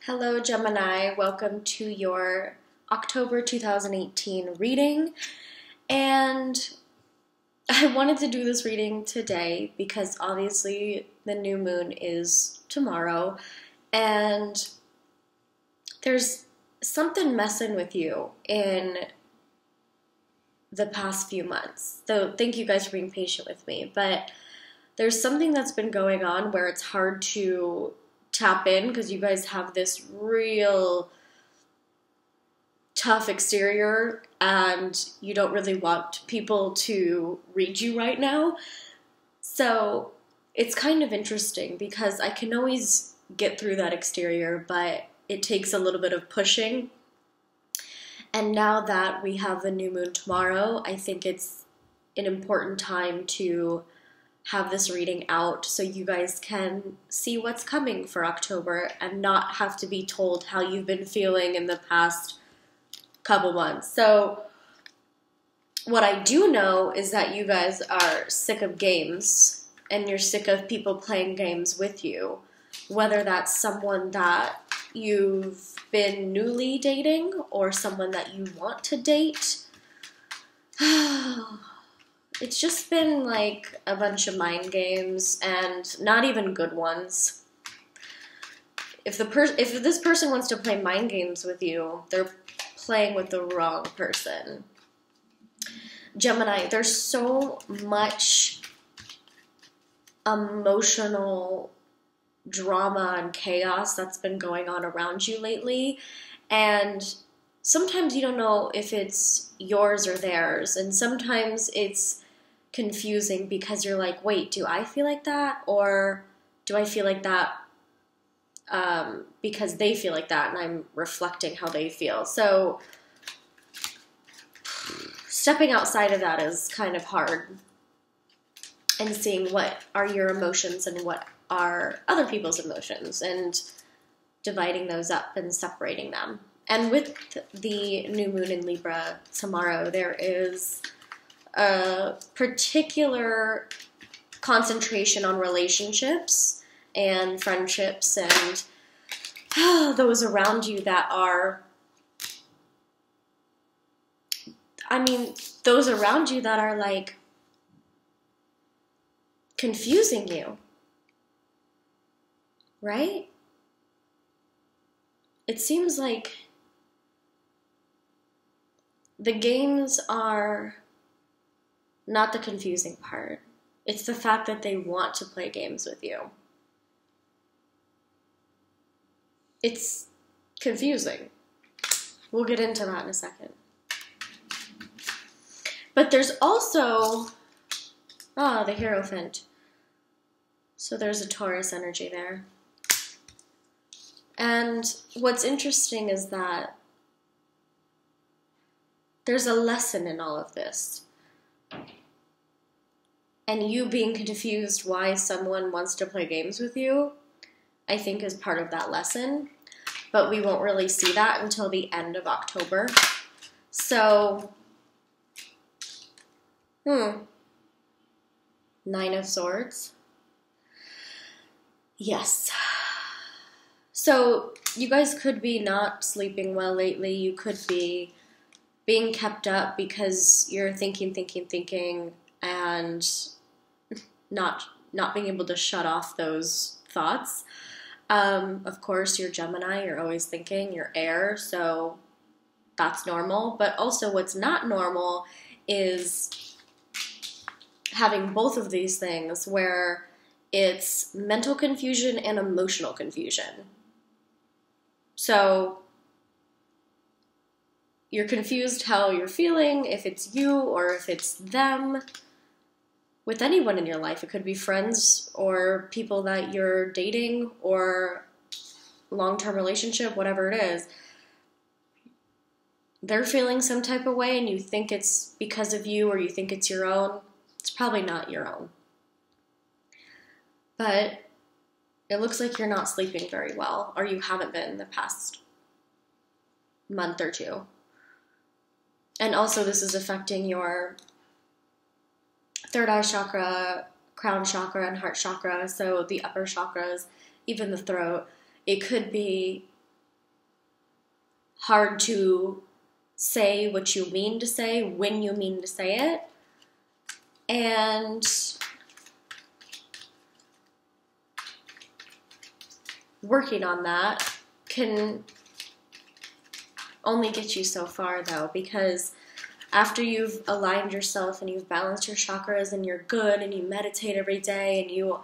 Hello, Gemini. Welcome to your October 2018 reading. And I wanted to do this reading today because obviously the new moon is tomorrow and there's something messing with you in the past few months. So thank you guys for being patient with me. But there's something that's been going on where it's hard to tap in because you guys have this real tough exterior and you don't really want people to read you right now. So it's kind of interesting because I can always get through that exterior, but it takes a little bit of pushing. And now that we have the new moon tomorrow, I think it's an important time to have this reading out so you guys can see what's coming for October and not have to be told how you've been feeling in the past couple months. So what I do know is that you guys are sick of games and you're sick of people playing games with you, whether that's someone that you've been newly dating or someone that you want to date. It's just been like a bunch of mind games and not even good ones. If this person wants to play mind games with you, they're playing with the wrong person. Gemini, there's so much emotional drama and chaos that's been going on around you lately, and sometimes you don't know if it's yours or theirs, and sometimes it's confusing because you're like, wait, do I feel like that? Or do I feel like that because they feel like that and I'm reflecting how they feel? So stepping outside of that is kind of hard and seeing what are your emotions and what are other people's emotions and dividing those up and separating them. And with the new moon in Libra tomorrow, there is a particular concentration on relationships and friendships and those around you that are, those around you that are like confusing you, right? It seems like the games are not the confusing part. It's the fact that they want to play games with you. It's confusing. We'll get into that in a second. But there's also, the Hierophant. So there's a Taurus energy there. And what's interesting is that there's a lesson in all of this. And you being confused why someone wants to play games with you, I think is part of that lesson. But we won't really see that until the end of October. So, Nine of Swords. Yes. So, you guys could be not sleeping well lately. You could be being kept up because you're thinking, and not being able to shut off those thoughts. Of course, you're Gemini, you're always thinking, you're air, so that's normal. But also what's not normal is having both of these things where it's mental confusion and emotional confusion. So you're confused how you're feeling, if it's you or if it's them. With anyone in your life, it could be friends or people that you're dating or long-term relationship, whatever it is. They're feeling some type of way and you think it's because of you or you think it's your own. It's probably not your own. But it looks like you're not sleeping very well, or you haven't been the past month or two. And also this is affecting your third eye chakra, crown chakra, and heart chakra, so the upper chakras, even the throat. It could be hard to say what you mean to say when you mean to say it. And working on that can only get you so far, though, because after you've aligned yourself and you've balanced your chakras and you're good and you meditate every day and you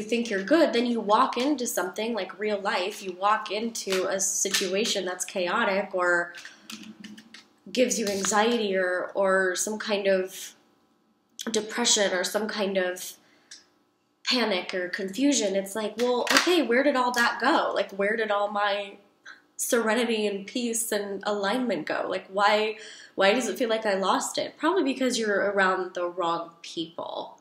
think you're good, then you walk into something like real life. You walk into a situation that's chaotic or gives you anxiety or some kind of depression or some kind of panic or confusion. It's like, well, okay, where did all that go? Like, where did all my serenity and peace and alignment go? Like, why does it feel like I lost it? Probably because you're around the wrong people.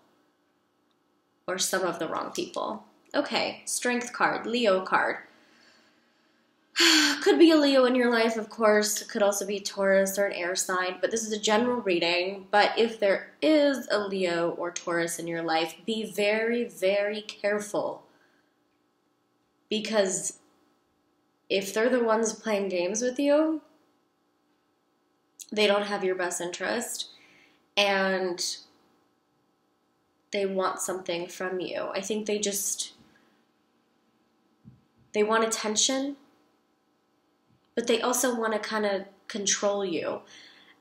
Or some of the wrong people. Okay, Strength card, Leo card. Could be a Leo in your life, of course. Could also be Taurus or an air sign. But this is a general reading. But if there is a Leo or Taurus in your life, be very, very careful. Because if they're the ones playing games with you, they don't have your best interest. And they want something from you. I think they want attention, but they also want to kind of control you.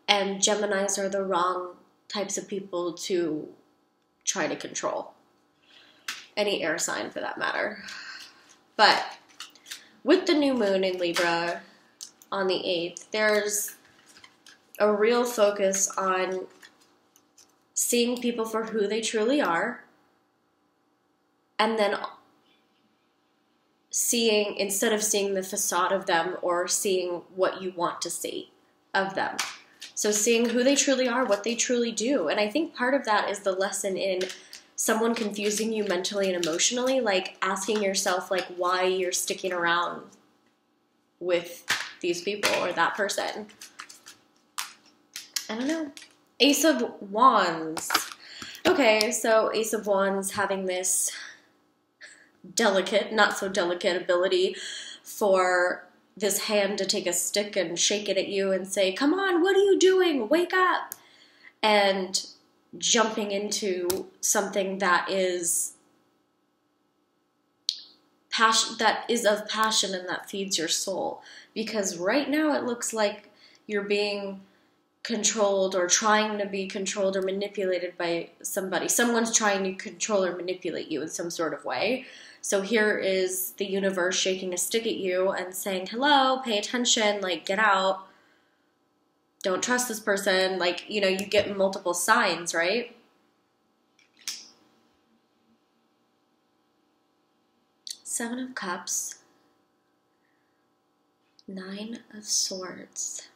And Geminis are the wrong types of people to try to control. Any air sign for that matter. But with the new moon in Libra on the 8th, there's a real focus on seeing people for who they truly are, and then seeing, instead of seeing the facade of them or seeing what you want to see of them. So seeing who they truly are, what they truly do. And I think part of that is the lesson in someone confusing you mentally and emotionally, like asking yourself like why you're sticking around with these people or that person. I don't know. Ace of Wands. Okay, so Ace of Wands having this delicate, not so delicate ability for this hand to take a stick and shake it at you and say, come on, what are you doing? Wake up. And jumping into something that is of passion and that feeds your soul. Because right now it looks like you're being controlled or trying to be controlled or manipulated by somebody. Someone's trying to control or manipulate you in some sort of way. So here is the universe shaking a stick at you and saying, hello, pay attention, like, get out. Don't trust this person. Like, you know, you get multiple signs, right? Seven of Cups. Nine of Swords.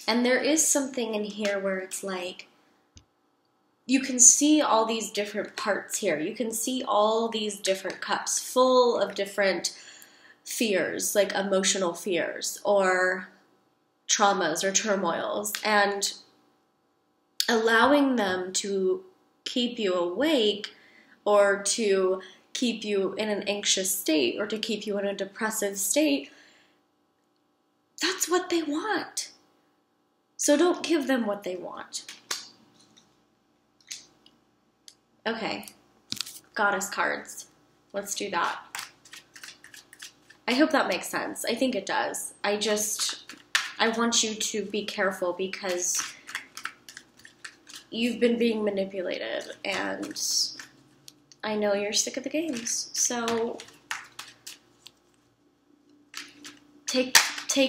And there is something in here where it's like, you can see all these different parts here. You can see all these different cups full of different fears, like emotional fears or traumas or turmoils, and allowing them to keep you awake or to keep you in an anxious state or to keep you in a depressive state. That's what they want. So don't give them what they want. Okay, Goddess cards. Let's do that. I hope that makes sense. I think it does. I want you to be careful because you've been being manipulated and I know you're sick of the games. So take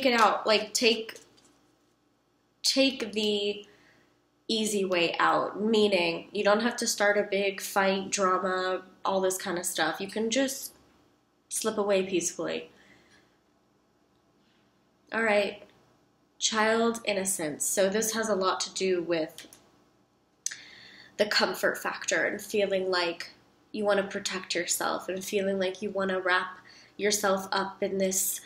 it out. Like, take the easy way out, meaning you don't have to start a big fight, drama, all this kind of stuff. You can just slip away peacefully. All right, child innocence. So this has a lot to do with the comfort factor and feeling like you want to protect yourself and feeling like you want to wrap yourself up in this,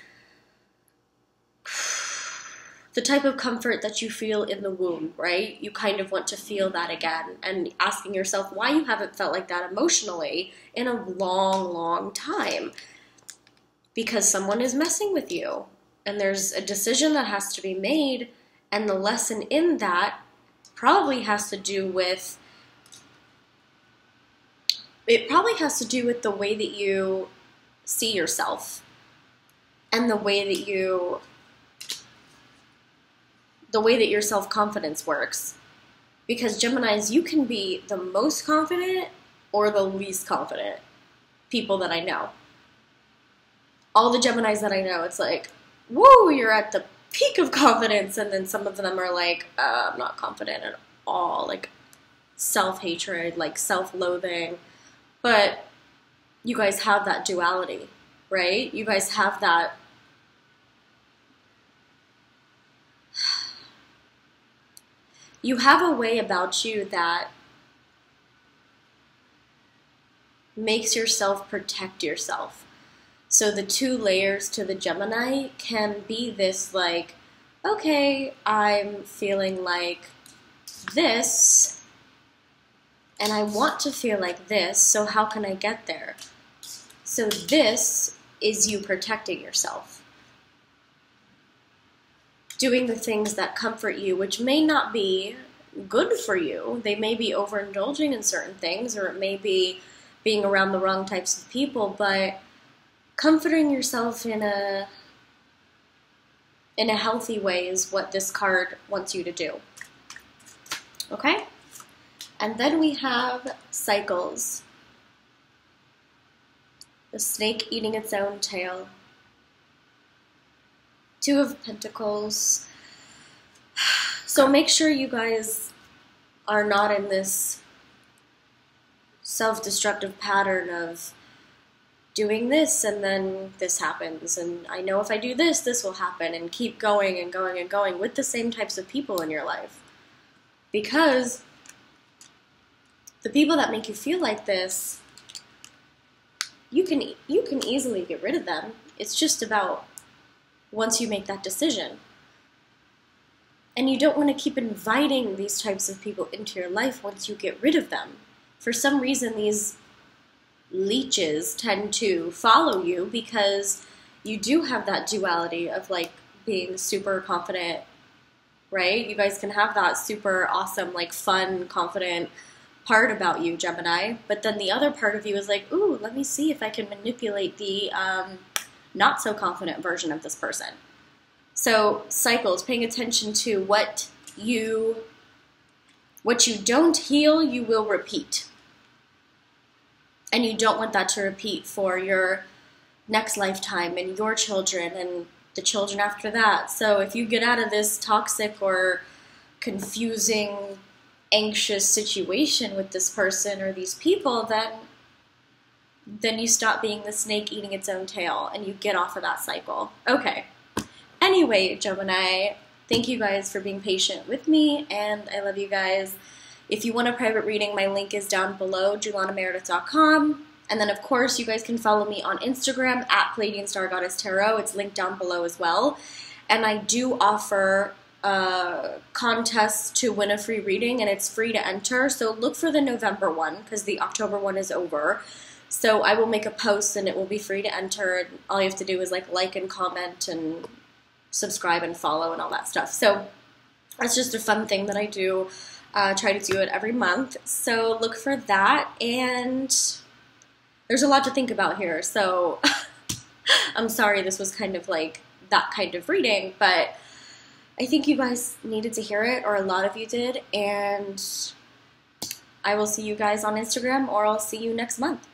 the type of comfort that you feel in the womb, right? You kind of want to feel that again and asking yourself why you haven't felt like that emotionally in a long, long time. because someone is messing with you and there's a decision that has to be made, and the lesson in that probably has to do with the way that you see yourself and the way that your self-confidence works. Because Geminis, you can be the most confident or the least confident people that I know. All the Geminis that I know, it's like, woo, you're at the peak of confidence, and then some of them are like, I'm not confident at all, like self-hatred, like self-loathing. But you guys have that duality, right? You guys have that. You have a way about you that makes yourself protect yourself. So the two layers to the Gemini can be this like, okay, I'm feeling like this, and I want to feel like this, so how can I get there? So this is you protecting yourself. Doing the things that comfort you, which may not be good for you. They may be overindulging in certain things, or it may be being around the wrong types of people, but comforting yourself in a healthy way is what this card wants you to do. Okay? And then we have cycles. The snake eating its own tail. Two of Pentacles. So make sure you guys are not in this self-destructive pattern of doing this and then this happens, and I know if I do this, this will happen, and keep going and going and going with the same types of people in your life. Because the people that make you feel like this, you can easily get rid of them. It's just about once you make that decision. And you don't want to keep inviting these types of people into your life once you get rid of them. For some reason, these leeches tend to follow you because you do have that duality of like being super confident, right? You guys can have that super awesome, like fun, confident part about you, Gemini. But then the other part of you is like, ooh, let me see if I can manipulate the not so confident version of this person. So cycles, paying attention to what you don't heal, you will repeat. And you don't want that to repeat for your next lifetime and your children and the children after that. So if you get out of this toxic or confusing, anxious situation with this person or these people, then you stop being the snake eating its own tail and you get off of that cycle. Okay. Anyway, Gemini, thank you guys for being patient with me, and I love you guys. If you want a private reading, my link is down below, julanameredith.com. And then, of course, you guys can follow me on Instagram at Palladian Star Goddess Tarot. It's linked down below as well. And I do offer contests to win a free reading, and it's free to enter. So look for the November one, because the October one is over. So I will make a post, and it will be free to enter. And all you have to do is like and comment and subscribe and follow and all that stuff. So it's just a fun thing that I do. Try to do it every month. So look for that. And there's a lot to think about here. So I'm sorry this was kind of like that kind of reading, but I think you guys needed to hear it, or a lot of you did. And I will see you guys on Instagram, or I'll see you next month.